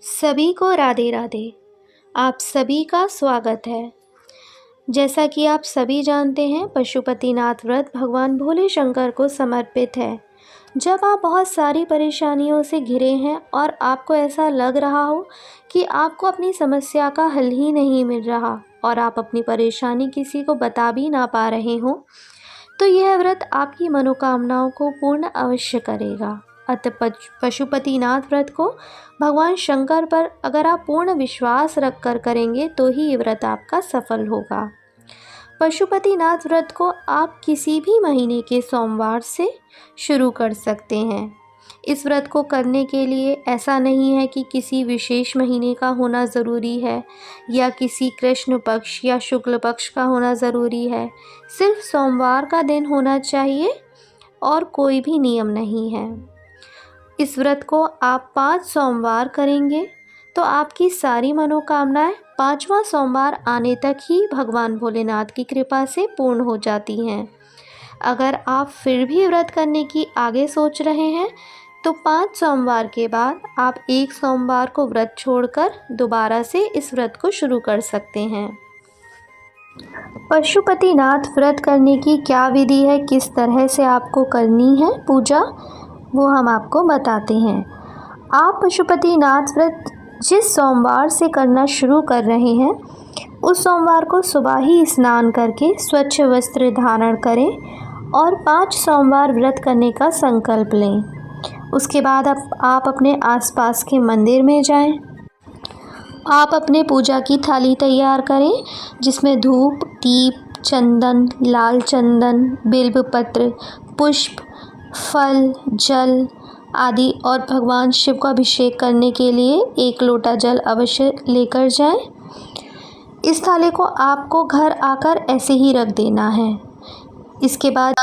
सभी को राधे राधे। आप सभी का स्वागत है। जैसा कि आप सभी जानते हैं, पशुपतिनाथ व्रत भगवान भोले शंकर को समर्पित है। जब आप बहुत सारी परेशानियों से घिरे हैं और आपको ऐसा लग रहा हो कि आपको अपनी समस्या का हल ही नहीं मिल रहा और आप अपनी परेशानी किसी को बता भी ना पा रहे हो, तो यह व्रत आपकी मनोकामनाओं को पूर्ण अवश्य करेगा। अतः पशुपतिनाथ व्रत को भगवान शंकर पर अगर आप पूर्ण विश्वास रख कर करेंगे तो ही ये व्रत आपका सफल होगा। पशुपतिनाथ व्रत को आप किसी भी महीने के सोमवार से शुरू कर सकते हैं। इस व्रत को करने के लिए ऐसा नहीं है कि किसी विशेष महीने का होना ज़रूरी है या किसी कृष्ण पक्ष या शुक्ल पक्ष का होना ज़रूरी है। सिर्फ सोमवार का दिन होना चाहिए और कोई भी नियम नहीं है। इस व्रत को आप 5 सोमवार करेंगे तो आपकी सारी मनोकामनाएं 5वां सोमवार आने तक ही भगवान भोलेनाथ की कृपा से पूर्ण हो जाती हैं। अगर आप फिर भी व्रत करने की आगे सोच रहे हैं तो 5 सोमवार के बाद आप 1 सोमवार को व्रत छोड़कर दोबारा से इस व्रत को शुरू कर सकते हैं। पशुपतिनाथ व्रत करने की क्या विधि है, किस तरह से आपको करनी है पूजा, वो हम आपको बताते हैं। आप पशुपतिनाथ व्रत जिस सोमवार से करना शुरू कर रहे हैं उस सोमवार को सुबह ही स्नान करके स्वच्छ वस्त्र धारण करें और 5 सोमवार व्रत करने का संकल्प लें। उसके बाद आप अपने आसपास के मंदिर में जाएं। आप अपने पूजा की थाली तैयार करें जिसमें धूप, दीप, चंदन, लाल चंदन, बिल्वपत्र, पुष्प, फल, जल आदि और भगवान शिव को अभिषेक करने के लिए 1 लोटा जल अवश्य लेकर जाएं। इस थाली को आपको घर आकर ऐसे ही रख देना है। इसके बाद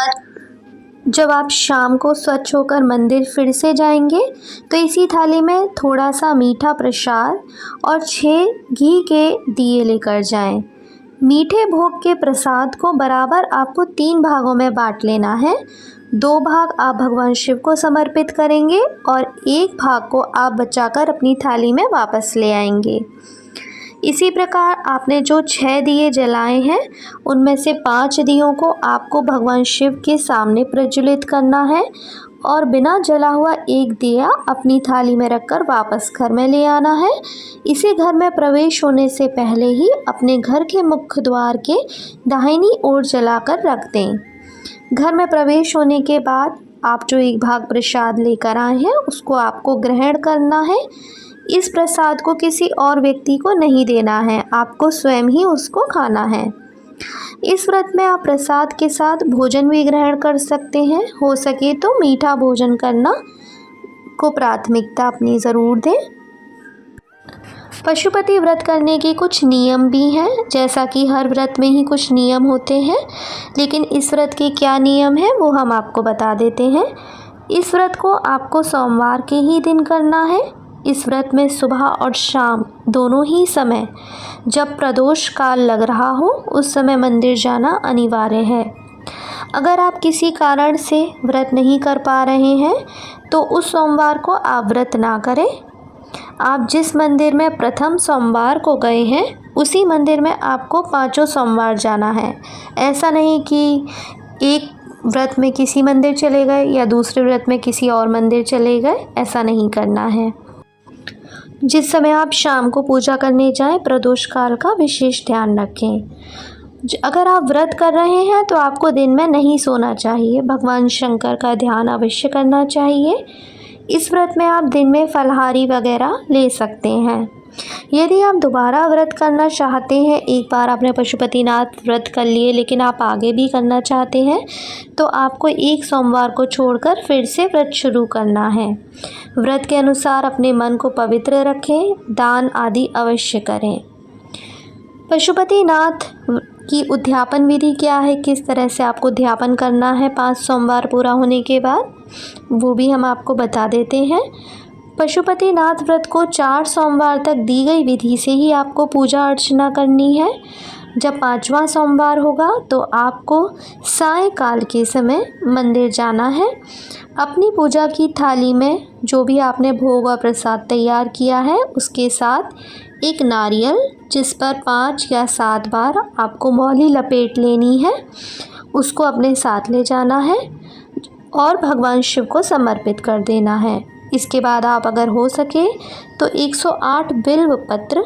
जब आप शाम को स्वच्छ होकर मंदिर फिर से जाएंगे तो इसी थाली में थोड़ा सा मीठा प्रसाद और 6 घी के दिए लेकर जाएं। मीठे भोग के प्रसाद को बराबर आपको 3 भागों में बांट लेना है। 2 भाग आप भगवान शिव को समर्पित करेंगे और 1 भाग को आप बचाकर अपनी थाली में वापस ले आएंगे। इसी प्रकार आपने जो 6 दिए जलाए हैं उनमें से 5 दियों को आपको भगवान शिव के सामने प्रज्वलित करना है और बिना जला हुआ 1 दिया अपनी थाली में रखकर वापस घर में ले आना है। इसे घर में प्रवेश होने से पहले ही अपने घर के मुख्य द्वार के दाहिनी ओर जलाकर रख दें। घर में प्रवेश होने के बाद आप जो 1 भाग प्रसाद लेकर आए हैं उसको आपको ग्रहण करना है। इस प्रसाद को किसी और व्यक्ति को नहीं देना है, आपको स्वयं ही उसको खाना है। इस व्रत में आप प्रसाद के साथ भोजन भी ग्रहण कर सकते हैं। हो सके तो मीठा भोजन करना को प्राथमिकता अपनी ज़रूर दें। पशुपति व्रत करने के कुछ नियम भी हैं, जैसा कि हर व्रत में ही कुछ नियम होते हैं, लेकिन इस व्रत के क्या नियम हैं वो हम आपको बता देते हैं। इस व्रत को आपको सोमवार के ही दिन करना है। इस व्रत में सुबह और शाम दोनों ही समय जब प्रदोष काल लग रहा हो उस समय मंदिर जाना अनिवार्य है। अगर आप किसी कारण से व्रत नहीं कर पा रहे हैं तो उस सोमवार को आप व्रत ना करें। आप जिस मंदिर में प्रथम सोमवार को गए हैं उसी मंदिर में आपको 5 सोमवार जाना है। ऐसा नहीं कि एक व्रत में किसी मंदिर चले गए या दूसरे व्रत में किसी और मंदिर चले गए, ऐसा नहीं करना है। जिस समय आप शाम को पूजा करने जाएं प्रदोष काल का विशेष ध्यान रखें। अगर आप व्रत कर रहे हैं तो आपको दिन में नहीं सोना चाहिए, भगवान शंकर का ध्यान अवश्य करना चाहिए। इस व्रत में आप दिन में फलाहारी वगैरह ले सकते हैं। यदि आप दोबारा व्रत करना चाहते हैं, एक बार आपने पशुपतिनाथ व्रत कर लिए लेकिन आप आगे भी करना चाहते हैं तो आपको 1 सोमवार को छोड़कर फिर से व्रत शुरू करना है। व्रत के अनुसार अपने मन को पवित्र रखें, दान आदि अवश्य करें। पशुपतिनाथ की उद्यापन विधि क्या है, किस तरह से आपको उद्यापन करना है 5 सोमवार पूरा होने के बाद, वो भी हम आपको बता देते हैं। पशुपतिनाथ व्रत को 4 सोमवार तक दी गई विधि से ही आपको पूजा अर्चना करनी है। जब 5वां सोमवार होगा तो आपको सायंकाल के समय मंदिर जाना है। अपनी पूजा की थाली में जो भी आपने भोग और प्रसाद तैयार किया है उसके साथ एक नारियल जिस पर 5 या 7 बार आपको मौली लपेट लेनी है, उसको अपने साथ ले जाना है और भगवान शिव को समर्पित कर देना है। इसके बाद आप अगर हो सके तो 108 बिल्व पत्र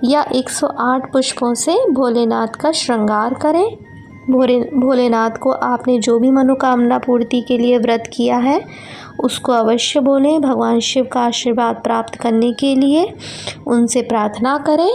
या 108 पुष्पों से भोलेनाथ का श्रृंगार करें। भोलेनाथ को आपने जो भी मनोकामना पूर्ति के लिए व्रत किया है उसको अवश्य बोलें। भगवान शिव का आशीर्वाद प्राप्त करने के लिए उनसे प्रार्थना करें